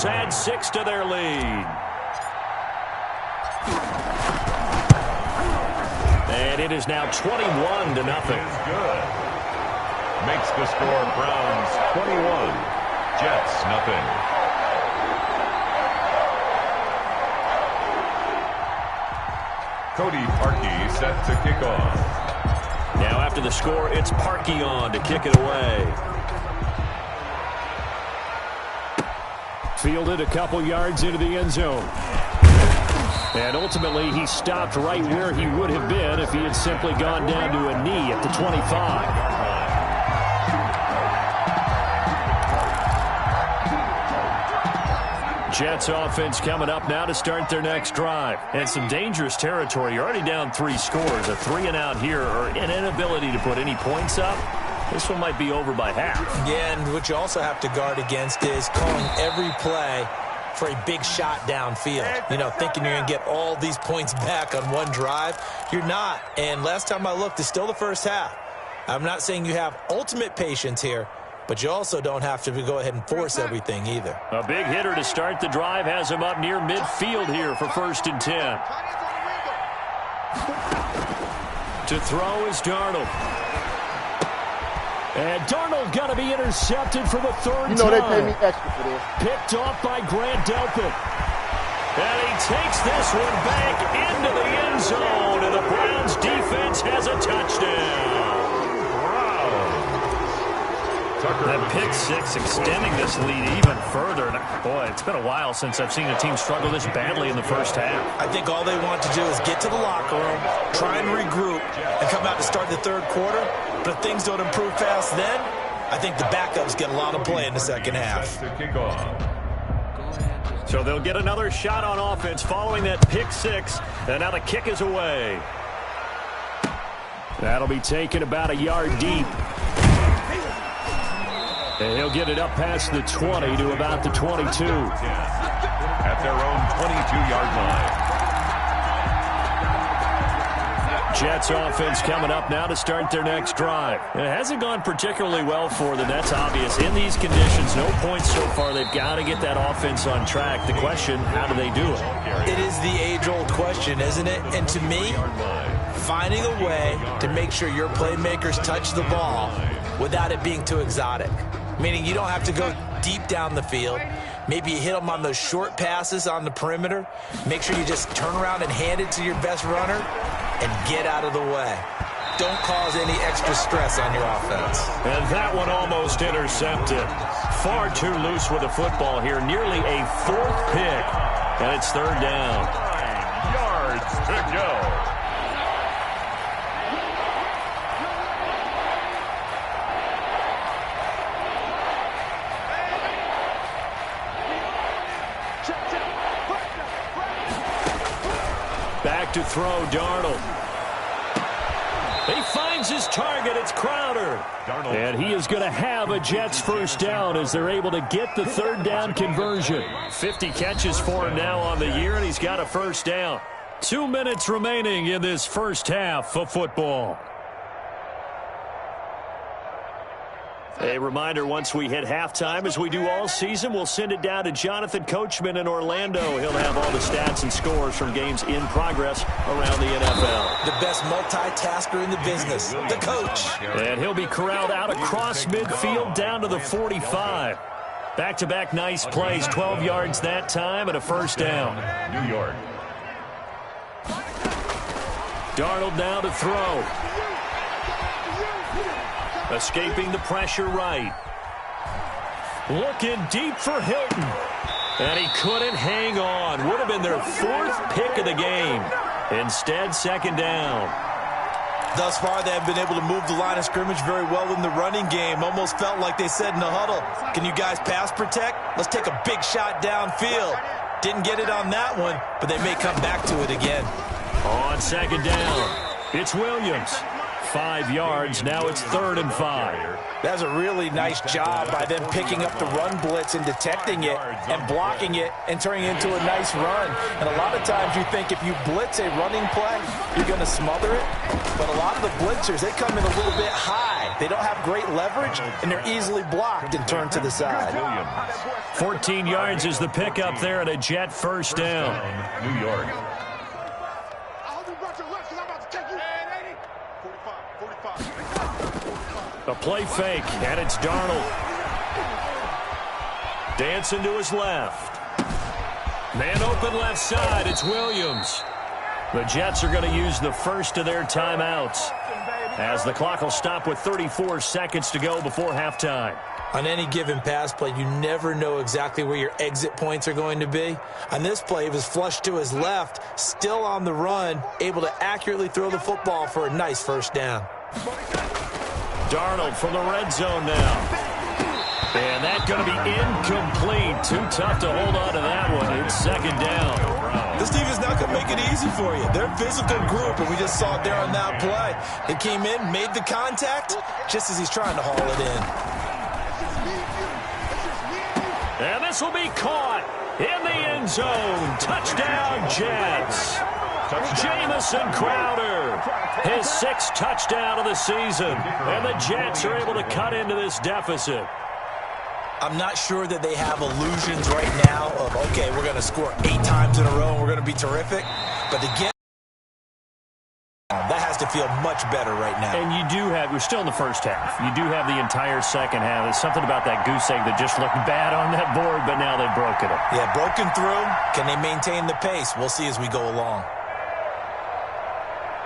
Jets add 6 to their lead. And it is now 21 to nothing. Good. Makes the score Browns 21, Jets nothing. Cody Parkey set to kick off. Now after the score, it's Parkey on to kick it away. Fielded a couple yards into the end zone. And ultimately, he stopped right where he would have been if he had simply gone down to a knee at the 25. Jets offense coming up now to start their next drive. And some dangerous territory. You're already down 3 scores. A 3-and-out here or an inability to put any points up. This one might be over by half. Yeah, and what you also have to guard against is calling every play for a big shot downfield. You know, thinking you're going to get all these points back on one drive. You're not. And last time I looked, it's still the first half. I'm not saying you have ultimate patience here, but you also don't have to go ahead and force everything either. A big hitter to start the drive has him up near midfield here for 1st and 10. To throw is Darnold. And Darnold going to be intercepted for the 3rd time. They pay me extra for this. Picked off by Grant Delpit. And he takes this one back into the end zone. And the Browns defense has a touchdown. That pick 6 extending this lead even further. Boy, it's been a while since I've seen a team struggle this badly in the first half. I think all they want to do is get to the locker room, try and regroup, and come out to start the 3rd quarter. But if things don't improve fast then, I think the backups get a lot of play in the second half. So they'll get another shot on offense following that pick 6. And now the kick is away. That'll be taken about a yard deep. And he'll get it up past the 20 to about the 22. At their own 22-yard line. Jets offense coming up now to start their next drive. It hasn't gone particularly well for them. That's obvious. In these conditions, no points so far. They've got to get that offense on track. The question, how do they do it? It is the age-old question, isn't it? And to me, finding a way to make sure your playmakers touch the ball without it being too exotic. Meaning you don't have to go deep down the field. Maybe you hit them on those short passes on the perimeter. Make sure you just turn around and hand it to your best runner and get out of the way. Don't cause any extra stress on your offense. And that one almost intercepted. Far too loose with the football here. Nearly a 4th pick. And it's 3rd down. 9 yards to go. Back to throw, Darnold. He finds his target. It's Crowder. Darnold. And he is going to have a Jets 1st down as they're able to get the 3rd down conversion. 50 catches for him now on the year, and he's got a 1st down. 2 minutes remaining in this first half of football. A reminder, once we hit halftime, as we do all season, we'll send it down to Jonathan Coachman in Orlando. He'll have all the stats and scores from games in progress around the NFL. The best multitasker in the business, the coach. And he'll be corralled out across midfield down to the 45. Back-to-back nice plays, 12 yards that time and a 1st down. New York. Darnold now to throw. Escaping the pressure right. Looking deep for Hilton. And he couldn't hang on. Would have been their 4th pick of the game. Instead, 2nd down. Thus far, they have been able to move the line of scrimmage very well in the running game. Almost felt like they said in the huddle, can you guys pass protect? Let's take a big shot downfield. Didn't get it on that one, but they may come back to it again. On 2nd down, it's Williams. 5 yards. Now it's 3rd and 5. That's a really nice job by them picking up the run blitz and detecting it and blocking it and turning it into a nice run. And a lot of times you think if you blitz a running play, you're going to smother it. But a lot of the blitzers, they come in a little bit high. They don't have great leverage, and they're easily blocked and turned to the side. 14 yards is the pickup there at a Jet first down. New York. A play fake, and it's Darnold. Dancing to his left. Man open left side, it's Williams. The Jets are going to use the first of their timeouts, as the clock will stop with 34 seconds to go before halftime. On any given pass play, you never know exactly where your exit points are going to be. On this play, he was flushed to his left, still on the run, able to accurately throw the football for a nice first down. Darnold from the red zone now. And that's going to be incomplete. Too tough to hold on to that one. It's 2nd down. This defense is not going to make it easy for you. They're a physical group, and we just saw it there on that play. They came in, made the contact, just as he's trying to haul it in. And this will be caught in the end zone. Touchdown, Jets. Jamison Crowder, his 6th touchdown of the season. And the Jets are able to cut into this deficit. I'm not sure that they have illusions right now of, okay, we're going to score 8 times in a row and we're going to be terrific. But to get that has to feel much better right now. And we're still in the first half. You do have the entire second half. There's something about that goose egg that just looked bad on that board, but now they've broken it. Yeah, broken through. Can they maintain the pace? We'll see as we go along.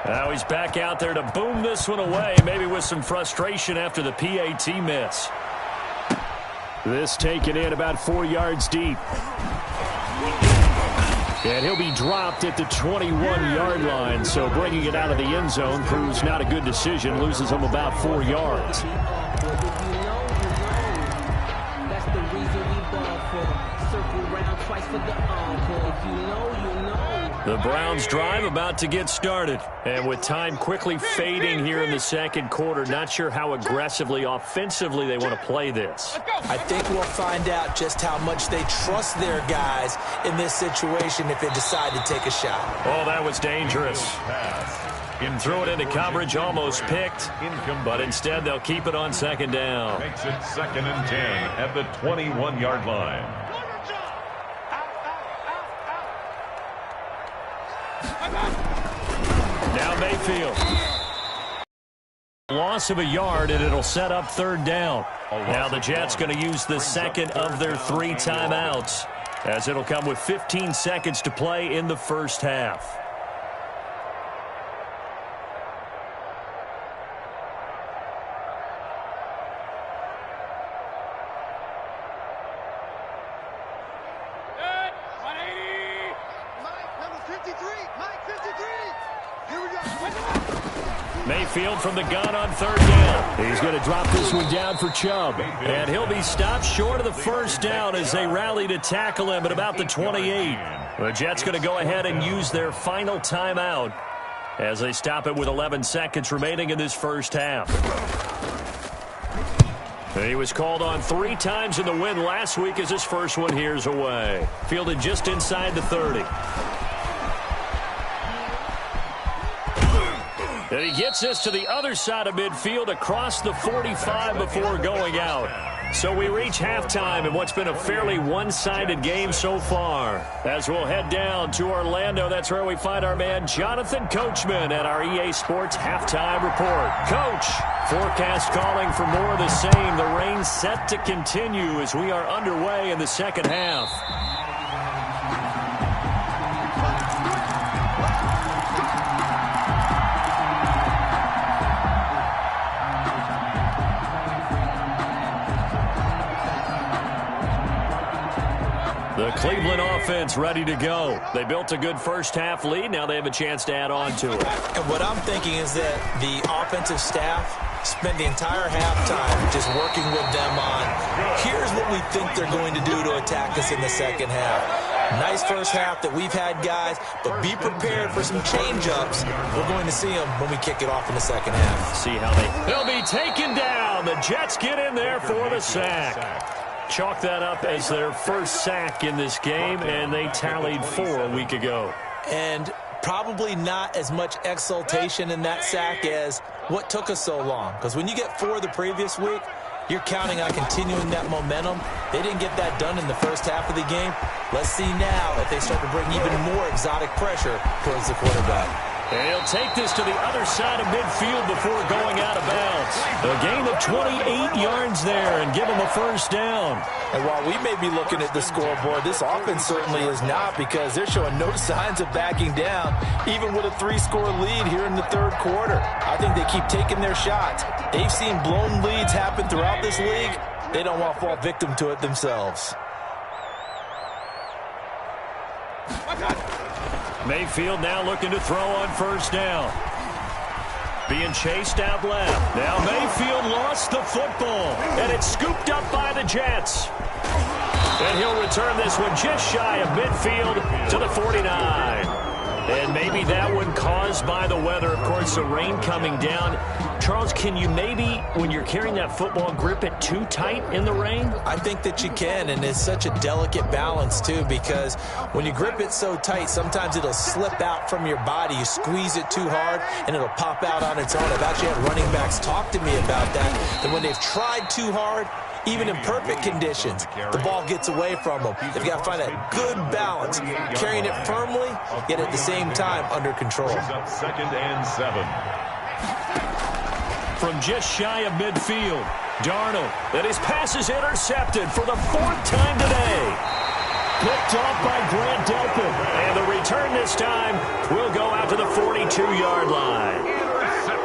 Now he's back out there to boom this one away, maybe with some frustration after the PAT miss. This taken in about 4 yards deep. And he'll be dropped at the 21-yard line, so bringing it out of the end zone proves not a good decision, loses him about 4 yards. That's the reason we ball for. Circle round twice for the encore. If you know, you know. The Browns drive about to get started. And with time quickly fading here in the second quarter, not sure how aggressively, offensively they want to play this. I think we'll find out just how much they trust their guys in this situation if they decide to take a shot. Oh, that was dangerous. Threw it into coverage, almost picked, but instead they'll keep it on 2nd down. Makes it 2nd and 10 at the 21-yard line. Now Mayfield. Loss of a yard, and it'll set up 3rd down. Now the Jets going to use the 2nd of their 3 timeouts, as it'll come with 15 seconds to play in the first half. Mayfield from the gun on 3rd down. He's going to drop this one down for Chubb. And he'll be stopped short of the first down as they rally to tackle him at about the 28. The Jets going to go ahead and use their final timeout as they stop it with 11 seconds remaining in this first half. He was called on 3 times in the win last week as his first one here's away. Fielded just inside the 30. And he gets this to the other side of midfield across the 45 before going out. So we reach halftime in what's been a fairly one-sided game so far. As we'll head down to Orlando, that's where we find our man Jonathan Coachman at our EA Sports Halftime Report. Coach, forecast calling for more of the same. The rain set to continue as we are underway in the second half. The Cleveland offense ready to go. They built a good first half lead. Now they have a chance to add on to it. And what I'm thinking is that the offensive staff spent the entire halftime just working with them on, here's what we think they're going to do to attack us in the second half. Nice first half that we've had, guys, but be prepared for some change-ups. We're going to see them when we kick it off in the second half. See how they'll be taken down. The Jets get in there for the sack. Chalk that up as their first sack in this game, and they tallied 4 a week ago. And probably not as much exultation in that sack as what took us so long. Because when you get 4 the previous week, you're counting on continuing that momentum. They didn't get that done in the first half of the game. Let's see now if they start to bring even more exotic pressure towards the quarterback. And he'll take this to the other side of midfield before going out of bounds. A gain of 28 yards there and give him a first down. And while we may be looking at the scoreboard, this offense certainly is not, because they're showing no signs of backing down, even with a 3-score lead here in the third quarter. I think they keep taking their shots. They've seen blown leads happen throughout this league. They don't want to fall victim to it themselves. Mayfield now looking to throw on first down. Being chased out left. Now Mayfield lost the football, and it's scooped up by the Jets. And he'll return this one just shy of midfield to the 49. And maybe that one caused by the weather. Of course, the rain coming down. Charles, can you maybe, when you're carrying that football, grip it too tight in the rain? I think that you can, and it's such a delicate balance, too, because when you grip it so tight, sometimes it'll slip out from your body. You squeeze it too hard, and it'll pop out on its own. I've actually had running backs talk to me about that when they've tried too hard, even in perfect conditions, the ball gets away from them. They've got to find that good balance, carrying it firmly, yet at the same time under control. Second and 7. From just shy of midfield, Darnold, and his pass is intercepted for the 4th time today. Picked off by Grant Delpit, and the return this time will go out to the 42-yard line.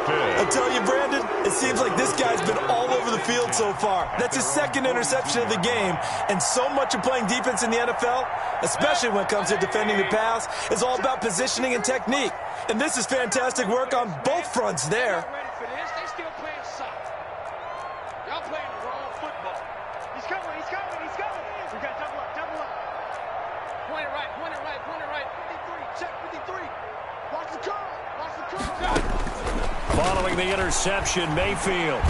I tell you, Brandon, it seems like this guy's been all over the field so far. That's his 2nd interception of the game, and so much of playing defense in the NFL, especially when it comes to defending the pass, is all about positioning and technique. And this is fantastic work on both fronts there. Following the interception, Mayfield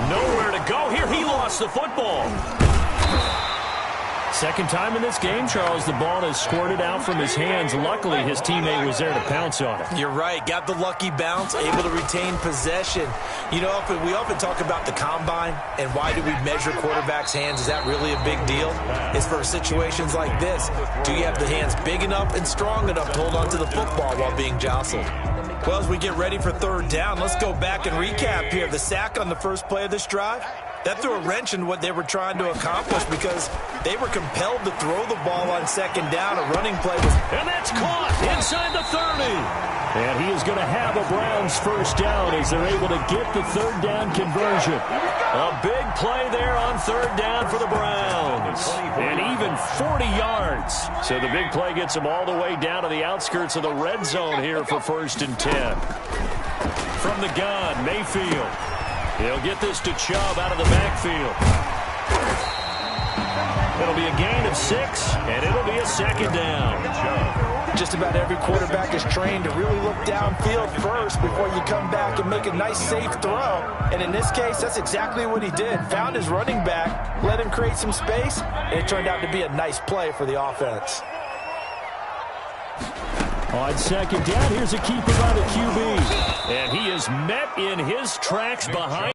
nowhere to go here. He lost the football. Second time in this game, Charles, the ball has squirted out from his hands. Luckily, his teammate was there to pounce on it. You're right. Got the lucky bounce, able to retain possession. You know, we often talk about the combine and why do we measure quarterbacks' hands. Is that really a big deal? It's for situations like this. Do you have the hands big enough and strong enough to hold on to the football while being jostled? Well, as we get ready for third down, let's go back and recap here. The sack on the first play of this drive, that threw a wrench in what they were trying to accomplish because they were compelled to throw the ball on second down. A running play was... And that's caught inside the 30. And he is going to have a Browns first down as they're able to get the third down conversion. A big play there on third down for the Browns. And even 40 yards. So the big play gets them all the way down to the outskirts of the red zone here for 1st and 10. From the gun, Mayfield. He'll get this to Chubb out of the backfield. It'll be a gain of 6, and it'll be a second down. Just about every quarterback is trained to really look downfield first before you come back and make a nice, safe throw. And in this case, that's exactly what he did. Found his running back, let him create some space, and it turned out to be a nice play for the offense. On second down, here's a keeper by the QB. And he is met in his tracks behind.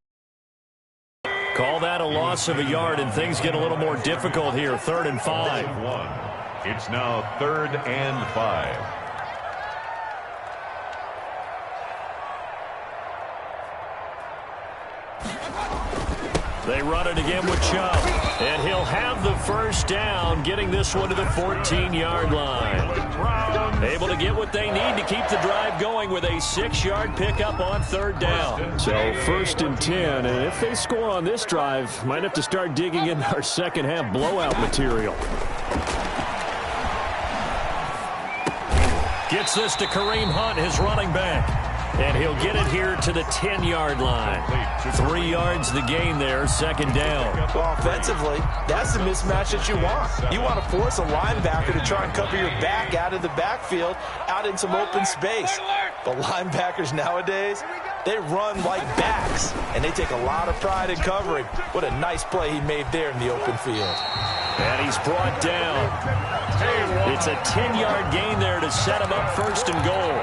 Call that a loss of a yard, and things get a little more difficult here. 3rd and 5. It's now 3rd and 5. They run it again with Chubb. And he'll have the first down, getting this one to the 14-yard line. Able to get what they need to keep the drive going with a 6-yard pickup on third down. So 1st and 10, and if they score on this drive, might have to start digging into our second half blowout material. Gets this to Kareem Hunt, his running back. And he'll get it here to the 10-yard line. 3 yards the gain there, second down. Well, offensively, that's the mismatch that you want. You want to force a linebacker to try and cover your back out of the backfield, out in some open space. But linebackers nowadays, they run like backs, and they take a lot of pride in covering. What a nice play he made there in the open field. And he's brought down. It's a 10-yard gain there to set him up first and goal.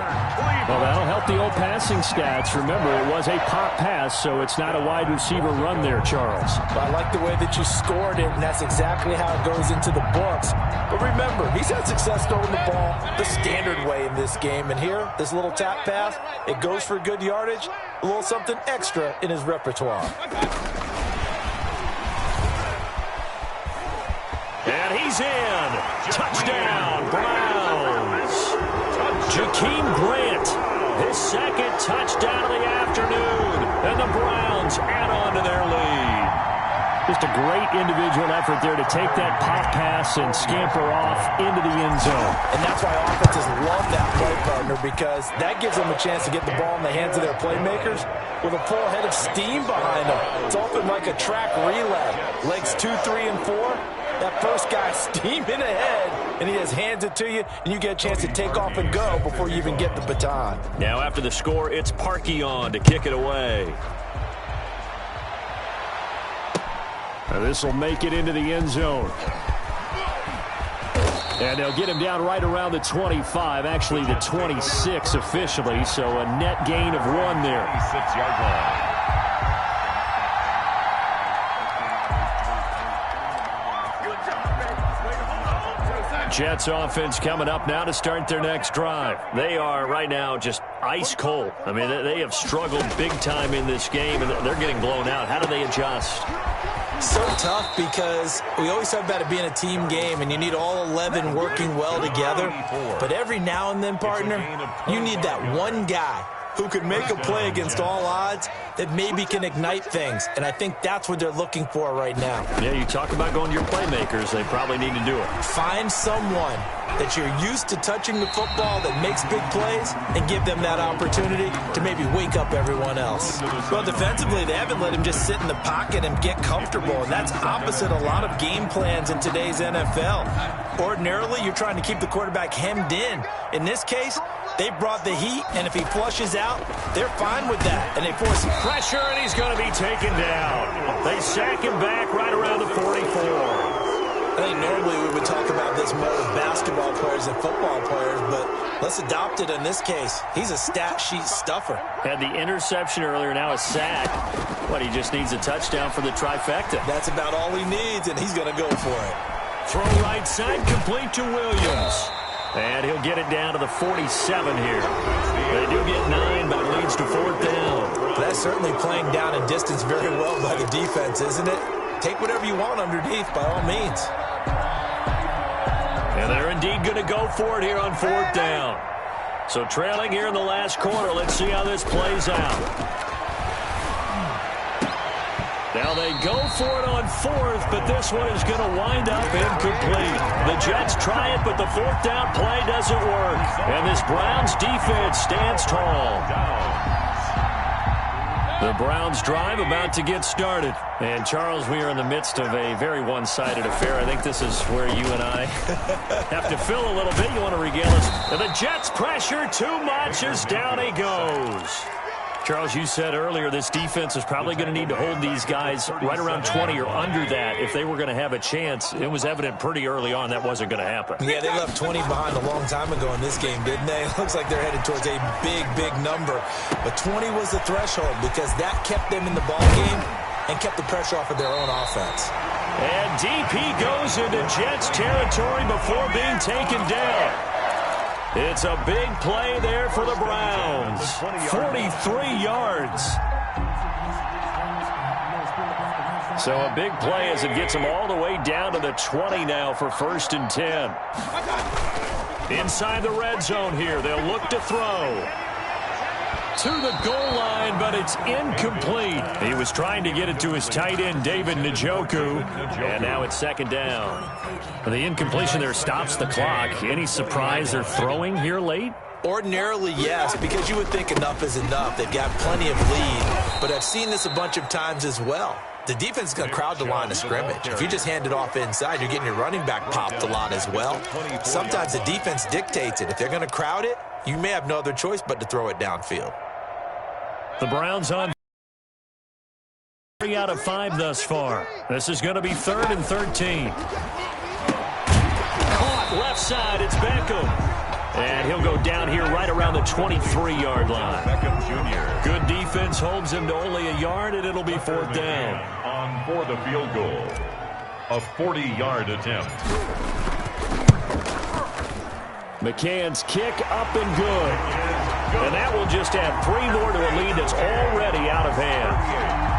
Well, that'll help the old passing stats. Remember, it was a pop pass, so it's not a wide receiver run there, Charles. But I like the way that you scored it, and that's exactly how it goes into the books. But remember, he's had success throwing the ball the standard way in this game. And here, this little tap pass, it goes for good yardage, a little something extra in his repertoire. And he's in. Touchdown, Browns. Jakeem Grant, his second touchdown of the afternoon. And the Browns add on to their lead. Just a great individual effort there to take that pop pass and scamper off into the end zone. And that's why offenses love that play, partner, because that gives them a chance to get the ball in the hands of their playmakers with a full head of steam behind them. It's often like a track relay. Legs 2, 3, and 4. That first guy steaming ahead, and he just hands it to you, and you get a chance to take off and go before you even get the baton. Now after the score, it's Parkey on to kick it away. Now this will make it into the end zone. And they'll get him down right around the 25, actually the 26 officially, so a net gain of 1 there. 26-yard line. Jets offense coming up now to start their next drive. They are right now just ice cold. I mean, they have struggled big time in this game, and they're getting blown out. How do they adjust? So tough because we always talk about it being a team game, and you need all 11 working well together. But every now and then, partner, you need that one guy who can make a play against all odds that maybe can ignite things. And I think that's what they're looking for right now. Yeah, you talk about going to your playmakers. They probably need to do it. Find someone that you're used to touching the football that makes big plays and give them that opportunity to maybe wake up everyone else. Well, defensively, they haven't let him just sit in the pocket and get comfortable, and that's opposite a lot of game plans in today's NFL. Ordinarily, you're trying to keep the quarterback hemmed in. In this case, they brought the heat, and if he flushes out, they're fine with that. And they force pressure, and he's going to be taken down. They sack him back right around the 44. I think normally we would talk about this more with basketball players and football players, but let's adopt it in this case. He's a stat sheet stuffer. Had the interception earlier, now a sack. But he just needs a touchdown for the trifecta. That's about all he needs, and he's going to go for it. Throw right side, complete to Williams. And he'll get it down to the 47 here. They do get 9, but it leads to 4th down. That's certainly playing down in distance very well by the defense, isn't it? Take whatever you want underneath, by all means. And they're indeed going to go for it here on 4th down. So trailing here in the last quarter. Let's see how this plays out. Now they go for it on 4th, but this one is going to wind up incomplete. The Jets try it, but the 4th down play doesn't work. And this Browns defense stands tall. The Browns drive about to get started. And, Charles, we are in the midst of a very one-sided affair. I think this is where you and I have to fill a little bit. You want to regale us. And the Jets pressure too much as down he goes. Charles, you said earlier this defense is probably going to need to hold these guys right around 20 or under that if they were going to have a chance. It was evident pretty early on that wasn't going to happen. Yeah, they left 20 behind a long time ago in this game, didn't they? It looks like they're headed towards a big, big number. But 20 was the threshold because that kept them in the ball game and kept the pressure off of their own offense. And DP goes into Jets territory before being taken down. It's a big play there for the Browns. 43 yards. So a big play as it gets them all the way down to the 20 now for 1st and 10. Inside the red zone here. They'll look to throw. To the goal line, but it's incomplete. He was trying to get it to his tight end, David Njoku, and now it's 2nd down. The incompletion there stops the clock. Any surprise they're throwing here late? Ordinarily, yes, because you would think enough is enough. They've got plenty of lead, but I've seen this a bunch of times as well. The defense is going to crowd the line of scrimmage. If you just hand it off inside, you're getting your running back popped a lot as well. Sometimes the defense dictates it. If they're going to crowd it, you may have no other choice but to throw it downfield. The Browns on 3 out of 5 thus far. This is going to be 3rd and 13. Caught left side. It's Beckham. And he'll go down here right around the 23-yard line. Beckham Jr. Good defense holds him to only a yard, and it'll be 4th down. On for the field goal. A 40-yard attempt. McCann's kick up and good. And that will just add 3 more to a lead that's already out of hand.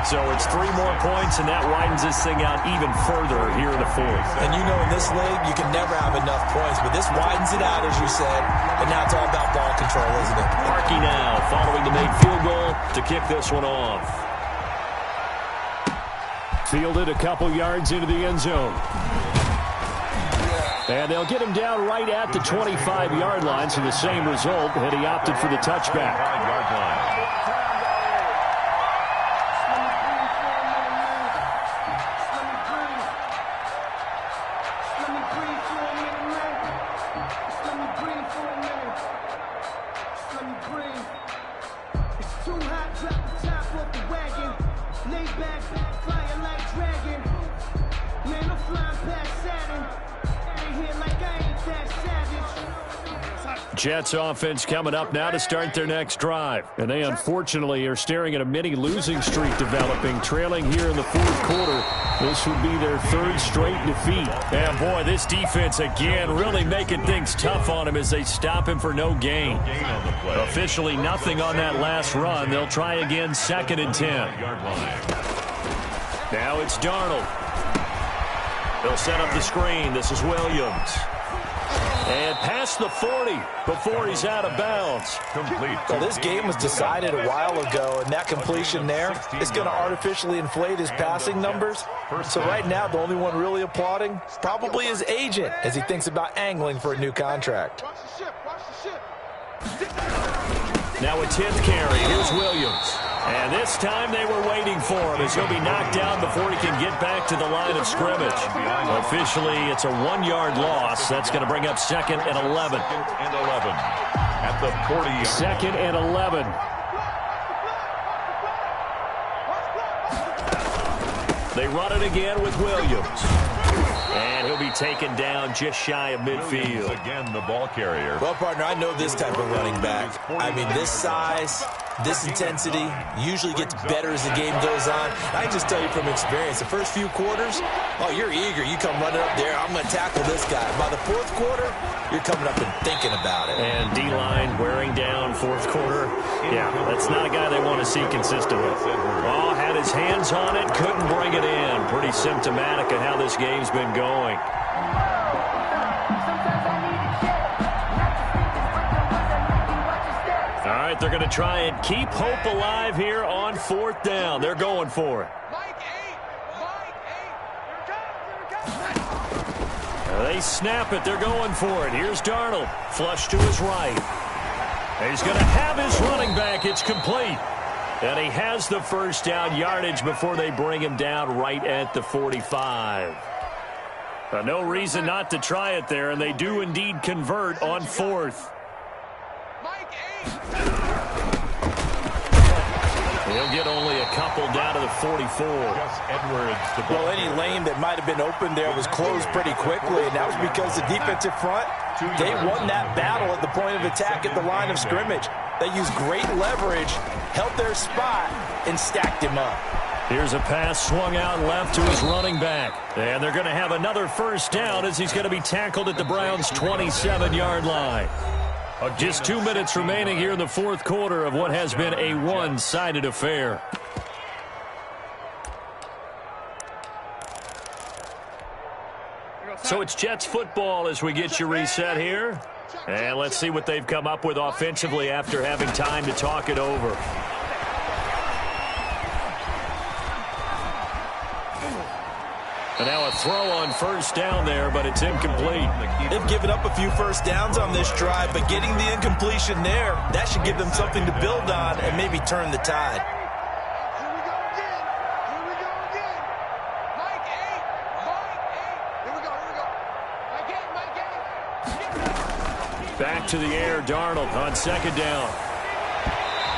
So it's 3 more points, and that widens this thing out even further here in the 4th. And you know in this league, you can never have enough points, but this widens it out, as you said, and now it's all about ball control, isn't it? Parkey now following the made field goal to kick this one off. Fielded a couple yards into the end zone. And they'll get him down right at the 25-yard line, so the same result, and he opted for the touchback. 5-yard line. Jets offense coming up now to start their next drive. And they unfortunately are staring at a mini losing streak developing, trailing here in the 4th quarter. This would be their 3rd straight defeat. And boy, this defense again really making things tough on him as they stop him for no gain. Officially nothing on that last run. They'll try again, 2nd and 10. Now it's Darnold. They'll set up the screen. This is Williams. And past the 40 before he's out of bounds. Complete. Well, this game was decided a while ago, and that completion there is going to artificially inflate his passing numbers. So right now, the only one really applauding probably his agent as he thinks about angling for a new contract. Now a 10th carry. Here's Williams. And this time they were waiting for him as he'll be knocked down before he can get back to the line of scrimmage. Officially, it's a 1-yard loss. That's going to bring up 2nd and 11. 2nd and 11 at the 40. 2nd and 11. They run it again with Williams. And he'll be taken down just shy of midfield. Again, the ball carrier. Well, partner, I know this type of running back. I mean, this size, this intensity usually gets better as the game goes on. I can just tell you from experience, the first few quarters, oh, you're eager. You come running up there, I'm going to tackle this guy. By the 4th quarter, you're coming up and thinking about it. And D-line wearing down 4th quarter. Yeah, that's not a guy they want to see consistently. Oh, had his hands on it, couldn't bring it in. Pretty symptomatic of how this game's been going. All right, they're going to try and keep hope alive here on 4th down. They're going for it. They snap it. They're going for it. Here's Darnold. Flush to his right. He's going to have his running back. It's complete. And he has the 1st down yardage before they bring him down right at the 45. No reason not to try it there, and they do indeed convert on 4th. He'll get only a couple down to the 44. Well, any lane that might have been open there was closed pretty quickly, and that was because the defensive front, they won that battle at the point of attack at the line of scrimmage. They used great leverage, held their spot, and stacked him up. Here's a pass swung out left to his running back. And they're going to have another 1st down as he's going to be tackled at the Browns' 27-yard line. Just 2 minutes remaining here in the 4th quarter of what has been a one-sided affair. So it's Jets football as we get you reset here. And let's see what they've come up with offensively after having time to talk it over. And now a throw on first down there, but it's incomplete. They've given up a few first downs on this drive, but getting the incompletion there, that should give them something to build on and maybe turn the tide. Back to the air, Darnold on second down.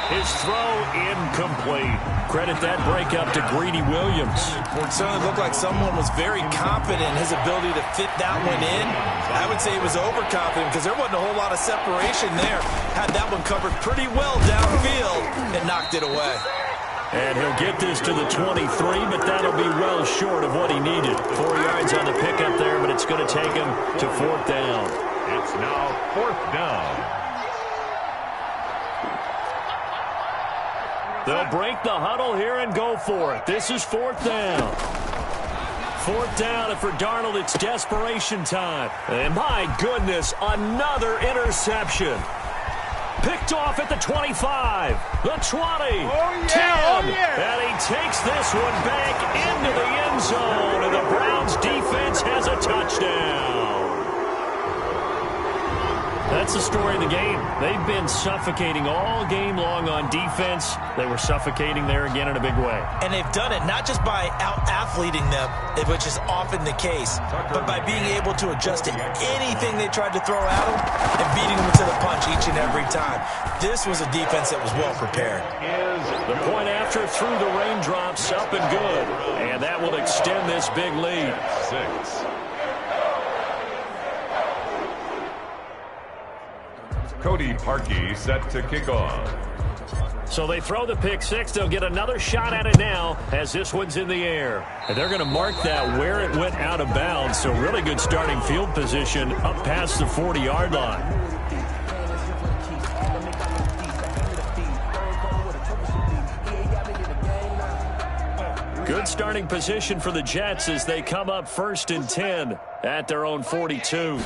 His throw incomplete. Credit that breakup to Greedy Williams. It certainly looked like someone was very confident in his ability to fit that one in. I would say he was overconfident because there wasn't a whole lot of separation there. Had that one covered pretty well downfield and knocked it away. And he'll get this to the 23, but that'll be well short of what he needed. 4 yards on the pickup there, but it's going to take him to fourth down. It's now fourth down. They'll break the huddle here and go for it. This is fourth down. Fourth down, and for Darnold, it's desperation time. And my goodness, another interception. Picked off at the 25, the 20, 10. And he takes this one back into the end zone, and the Browns defense has a touchdown. That's the story of the game. They've been suffocating all game long on defense. They were suffocating there again in a big way. And they've done it not just by out-athleting them, which is often the case, but by being able to adjust to anything they tried to throw at them and beating them to the punch each and every time. This was a defense that was well prepared. The point after through the raindrops, up and good. And that will extend this big lead. 6. Cody Parkey set to kick off. So they throw the pick six. They'll get another shot at it now as this one's in the air. And they're going to mark that where it went out of bounds. So really good starting field position up past the 40-yard line. Good starting position for the Jets as they come up 1st and 10 at their own 42.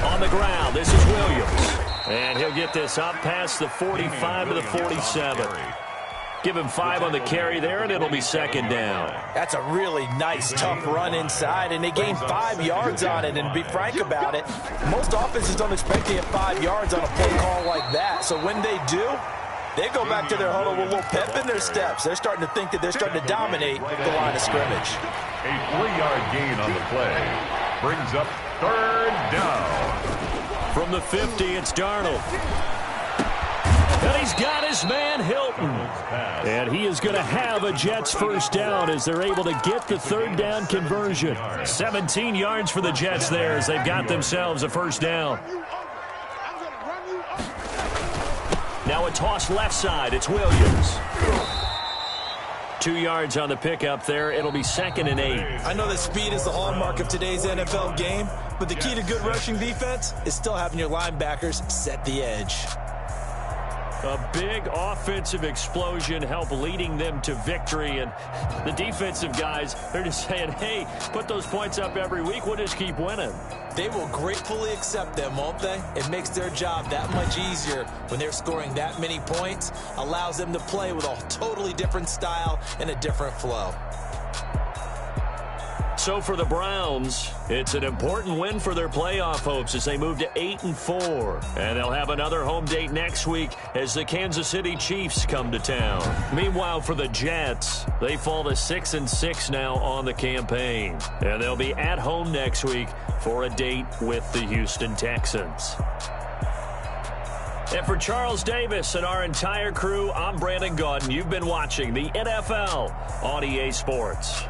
On the ground, this is Williams. And he'll get this up past the 45 to the 47. Give him 5 on the carry there, and it'll be second down. That's a really nice, tough run inside, and they gained 5 yards on it. And to be frank about it, most offenses don't expect to get 5 yards on a play call like that. So when they do, they go back to their huddle with a little pep in their steps. They're starting to think that they're starting to dominate the line of scrimmage. A 3-yard gain on the play brings up third down. From the 50, it's Darnold. And he's got his man Hilton. And he is going to have a Jets first down as they're able to get the third down conversion. 17 yards for the Jets there as they've got themselves a first down. Now a toss left side. It's Williams. 2 yards on the pickup there. It'll be 2nd and 8. I know that speed is the hallmark of today's NFL game, but the key to good rushing defense is still having your linebackers set the edge. A big offensive explosion help leading them to victory. And the defensive guys, they're just saying, hey, put those points up every week. We'll just keep winning. They will gratefully accept them, won't they? It makes their job that much easier when they're scoring that many points. Allows them to play with a totally different style and a different flow. So for the Browns, it's an important win for their playoff hopes as they move to 8-4. And they'll have another home date next week as the Kansas City Chiefs come to town. Meanwhile, for the Jets, they fall to 6-6 now on the campaign. And they'll be at home next week for a date with the Houston Texans. And for Charles Davis and our entire crew, I'm Brandon Gaudin. You've been watching the NFL on EA Sports.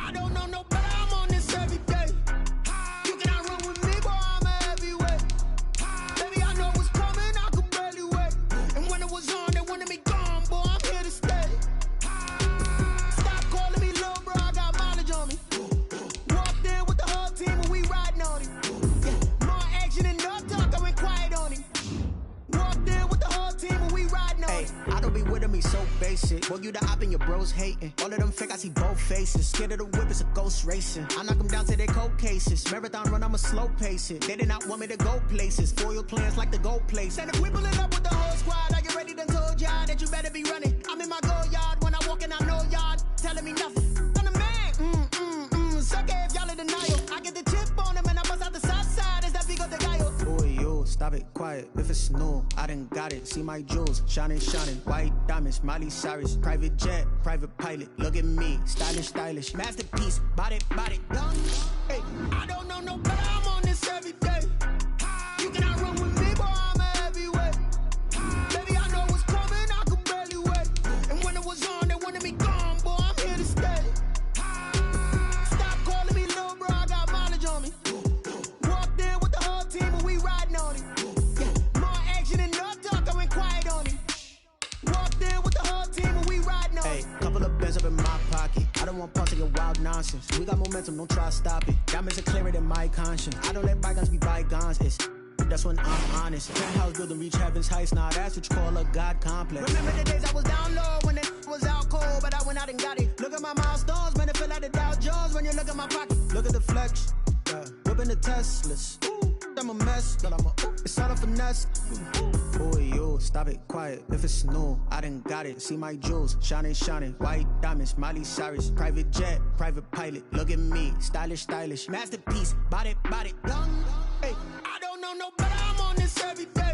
I don't know no better, I'm on this every day. You cannot run with me, boy, I'm a heavyweight. Baby, I know what's coming, I could barely wait. And when it was on, they wanted me gone, boy, I'm here to stay. Stop calling me little bro, I got mileage on me. Walked in with the whole team and we riding on him. Yeah, more action and no talk, I went quiet on him. Walked in with the whole team and we riding on him. I don't be with him, he's so basic. Boy, you the op and your bros hating. All of them fake, I see both faces. Scared of the whip, it's a ghost racing. I knock them down to their cold cases. Marathon run, I'ma slow pace it. They did not want me to go places. Foil plans like the gold place. And if we pulling up with the whole squad, I get ready to told y'all that you better be running. I'm in my go yard when I walk in, I know y'all telling me nothing. I'm the man, suck it if y'all in denial. I get the chip on him and I bust out the south side. Is that big of the guy? Boy, yo, stop it, quiet. If it's new, I done got it. See my jewels, shining, shining. White diamonds, Miley Cyrus. Private jet, private pilot. Look at me, stylish, stylish. Masterpiece, body, young. Hey, I don't know no better, I'm on this every day. You cannot run with me, boy, I'm a heavyweight. Baby, I know what's coming, I could barely wait. And when it was on, they wanted me gone, boy, I'm here to stay. Stop calling me little bro, I got mileage on me. Walked in with the whole team and we riding on him. Yeah, more action and no talk, I went quiet on him. Walked in with the whole team and we riding on him. hey, couple of bands up in my pocket. I don't want parts of your wild nonsense. We got momentum, don't try to stop it. Diamonds are clearer than my conscience. I don't let bygones be bygones. It's that's when I'm honest. Penthouse building, reach heaven's heights. Now that's what you call a God complex. Remember the days I was down low when it was out cold, but I went out and got it. Look at my milestones, man, it feel like the Dow Jones when you look at my pocket. Look at the flex, whipping the Teslas. I'm a mess, but I'm a it's all a finesse. Boy, yo, stop it, quiet. If it's new, I done got it. See my jewels, shining, shining. White diamonds, Miley Cyrus. Private jet, private pilot. Look at me, stylish, stylish. Masterpiece, body, young. Hey, I don't know no better, I'm on this every day.